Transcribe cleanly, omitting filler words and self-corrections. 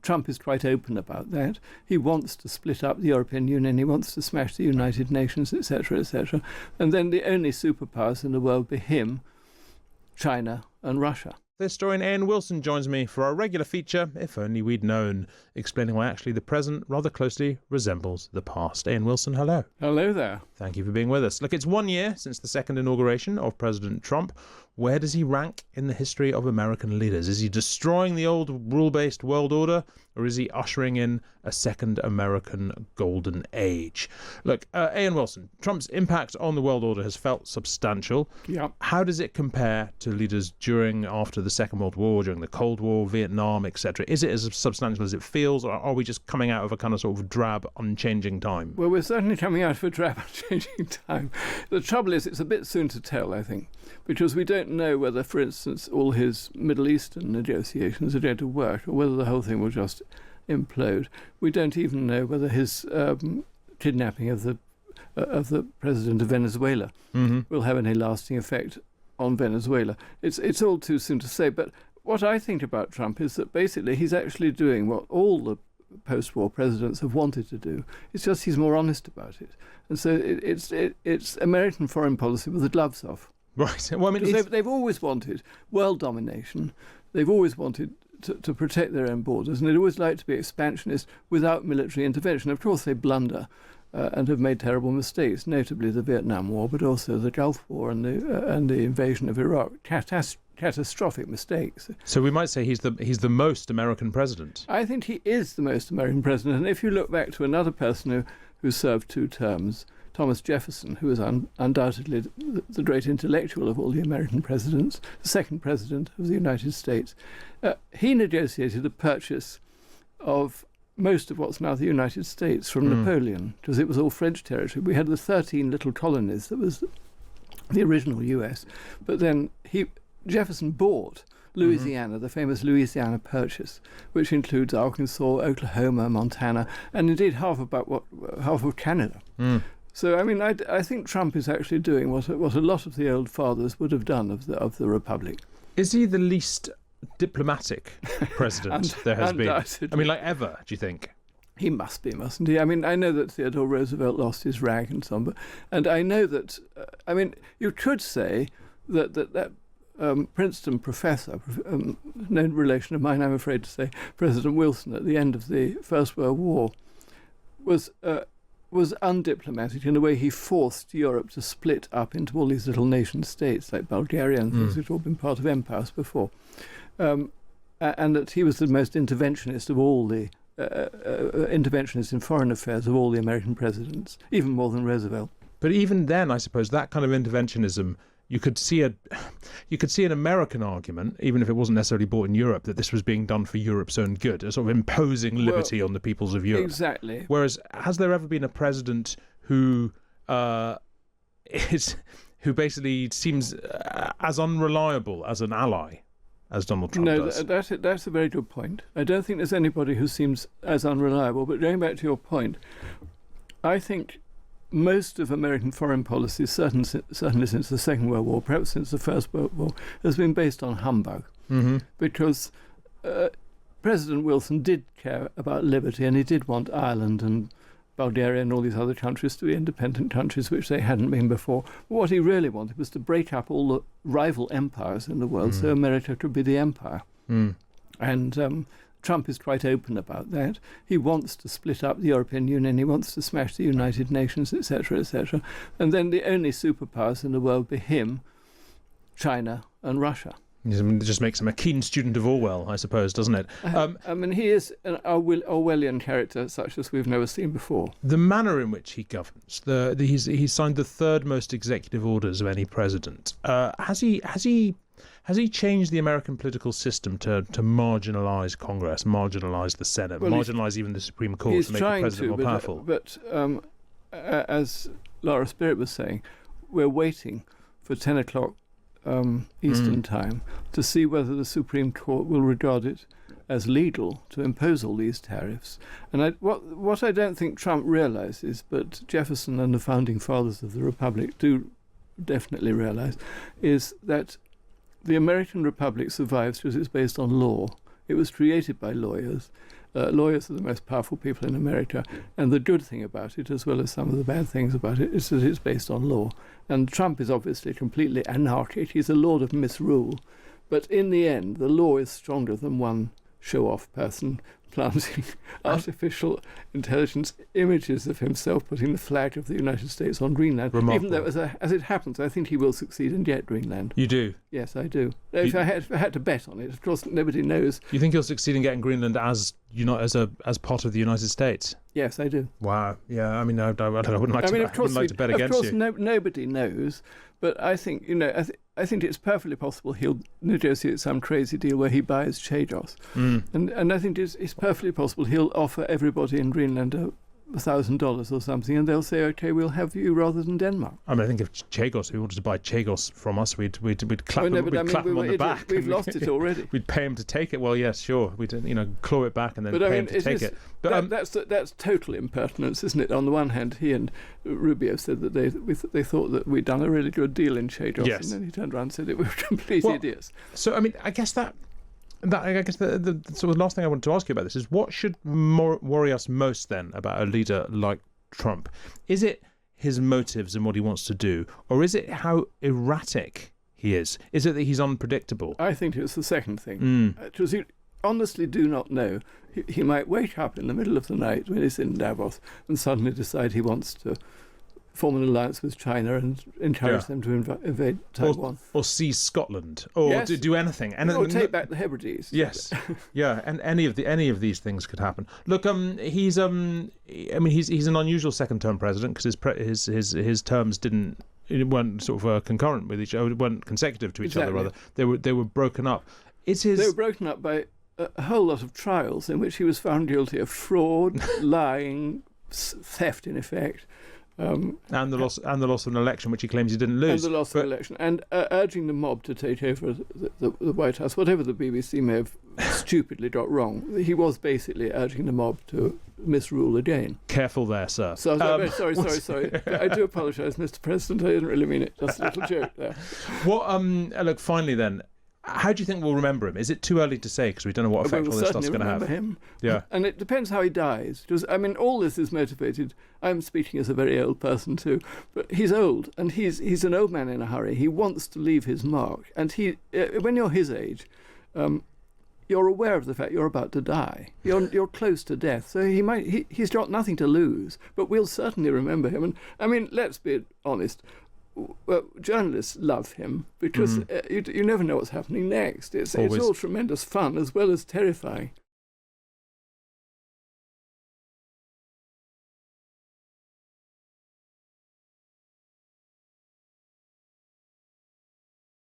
Trump is quite open about that. He wants to split up the European Union. He wants to smash the United Nations, etc., etc. And then the only superpowers in the world be him, China and Russia. The historian Ian Wilson joins me for our regular feature, If Only We'd Known, explaining why actually the present rather closely resembles the past. Ian Wilson, hello. Hello there. Thank you for being with us. Look, it's 1 year since the second inauguration of President Trump. Where does he rank in the history of American leaders? Is he destroying the old rule-based world order, or is he ushering in a second American golden age? Look, Ian Wilson, Trump's impact on the world order has felt substantial. Yeah. How does it compare to leaders during, after the Second World War, during the Cold War, Vietnam, etc.? Is it as substantial as it feels, or are we just coming out of a kind of sort of drab, unchanging time? Well, we're certainly coming out of a drab, unchanging time. The trouble is, it's a bit soon to tell, I think, because we don't know whether, for instance, all his Middle Eastern negotiations are going to work, or whether the whole thing will just implode. We don't even know whether his kidnapping of the president of Venezuela will have any lasting effect on Venezuela. It's all too soon to say. But what I think about Trump is that basically he's actually doing what all the post-war presidents have wanted to do. It's just he's more honest about it. And so it's American foreign policy with the gloves off. Right. Well, I mean, they've always wanted world domination. They've always wanted to protect their own borders, and they'd always like to be expansionist without military intervention. Of course, they blunder and have made terrible mistakes, notably the Vietnam War, but also the Gulf War and the invasion of Iraq. Catastrophic mistakes. So we might say he's the most American president. I think he is the most American president. And if you look back to another person who served 2 terms, Thomas Jefferson, who was undoubtedly the great intellectual of all the American presidents, the second president of the United States, he negotiated the purchase of most of what's now the United States from Napoleon, because it was all French territory. We had the 13 little colonies that was the original US. But then Jefferson bought Louisiana, the famous Louisiana Purchase, which includes Arkansas, Oklahoma, Montana, and indeed half of Canada. So, I mean, I think Trump is actually doing what a lot of the old fathers would have done of the Republic. Is he the least diplomatic president there has been? I mean, like ever, do you think? He must be, mustn't he? I mean, I know that Theodore Roosevelt lost his rag and so on, and I know that, I mean, you could say that Princeton professor, no relation of mine, I'm afraid to say, President Wilson, at the end of the First World War, was undiplomatic in the way he forced Europe to split up into all these little nation states like Bulgaria and things which had all been part of empires before. And that he was the most interventionist of all the interventionist in foreign affairs of all the American presidents, even more than Roosevelt. But even then, I suppose, that kind of interventionism, you could see an American argument, even if it wasn't necessarily bought in Europe, that this was being done for Europe's own good, a sort of imposing liberty on the peoples of Europe. Exactly. Whereas, has there ever been a president who basically seems as unreliable as an ally as Donald Trump does? No, that's a very good point. I don't think there's anybody who seems as unreliable. But going back to your point, I think most of American foreign policy, certainly since the Second World War, perhaps since the First World War, has been based on humbug. Because President Wilson did care about liberty, and he did want Ireland and Bulgaria and all these other countries to be independent countries, which they hadn't been before. But what he really wanted was to break up all the rival empires in the world so America could be the empire. And Trump is quite open about that. He wants to split up the European Union. He wants to smash the United Nations, etc., etc. And then the only superpowers in the world be him, China and Russia. It just makes him a keen student of Orwell, I suppose, doesn't it? I mean, he is an Orwellian character such as we've never seen before. The manner in which he governs, he's signed the 3rd most executive orders of any president. Has he changed the American political system to marginalise Congress, marginalise the Senate, marginalise even the Supreme Court to make the president more powerful? But as Laura Spirit was saying, we're waiting for 10 o'clock Eastern time to see whether the Supreme Court will regard it as legal to impose all these tariffs. And what I don't think Trump realizes, but Jefferson and the founding fathers of the Republic do definitely realize, is that the American Republic survives because it's based on law. It was created by lawyers, Lawyers are the most powerful people in America, and the good thing about it, as well as some of the bad things about it, is that it's based on law. And Trump is obviously completely anarchic. He's a lord of misrule. But in the end, the law is stronger than one show-off person planting artificial intelligence images of himself putting the flag of the United States on Greenland. Remarkable. Even though, as it happens, I think he will succeed and get Greenland. You do? Yes, I do. If I had to bet on it, of course, nobody knows. You think he'll succeed in getting Greenland as part of the United States? Yes, I do. Wow. Yeah. I mean, I wouldn't like to bet against you. Of course, nobody knows. But I think, I think it's perfectly possible he'll negotiate some crazy deal where he buys Chagos. And I think it's perfectly possible he'll offer everybody in Greenland $1,000 or something, and they'll say, "Okay, we'll have you rather than Denmark." I mean, I think if Chagos, who wanted to buy Chagos from us, we'd clap him on the back. We've lost it already. We'd pay him to take it. Well, yes, sure. We'd claw it back and then pay him to take it. But that's total impertinence, isn't it? On the one hand, he and Rubio said that they thought that we'd done a really good deal in Chagos, yes. And then he turned around and said that we were complete idiots. So, I mean, I guess the sort of last thing I wanted to ask you about this is what should worry us most then about a leader like Trump? Is it his motives and what he wants to do, or is it how erratic he is? Is it that he's unpredictable? I think it's the second thing. Because you honestly do not know. He might wake up in the middle of the night when he's in Davos and suddenly decide he wants to form an alliance with China and encourage them to invade Taiwan. Or seize Scotland. Or do anything. Or take back the Hebrides. Yes. Yeah, and any of these things could happen. Look, he's an unusual second-term president because his terms weren't sort of concurrent with each other, weren't consecutive to each other, rather. They were broken up. They were broken up by a whole lot of trials in which he was found guilty of fraud, lying, theft in effect, and the loss of an election which he claims he didn't lose. And the loss of an election, and urging the mob to take over the White House, whatever the BBC may have stupidly got wrong. He was basically urging the mob to misrule again. Careful there, sir. Sorry. I do apologise, Mr. President. I didn't really mean it. Just a little joke there. Look, finally then, how do you think we'll remember him? Is it too early to say because we don't know what effect all this stuff's going to have? Him. Yeah. And it depends how he dies. Because, all this is motivated. I'm speaking as a very old person too. But he's old, and he's an old man in a hurry. He wants to leave his mark. And when you're his age, you're aware of the fact you're about to die. You're close to death. So he's got nothing to lose. But we'll certainly remember him. And, let's be honest. Well, journalists love him because you never know what's happening next. It's all tremendous fun as well as terrifying.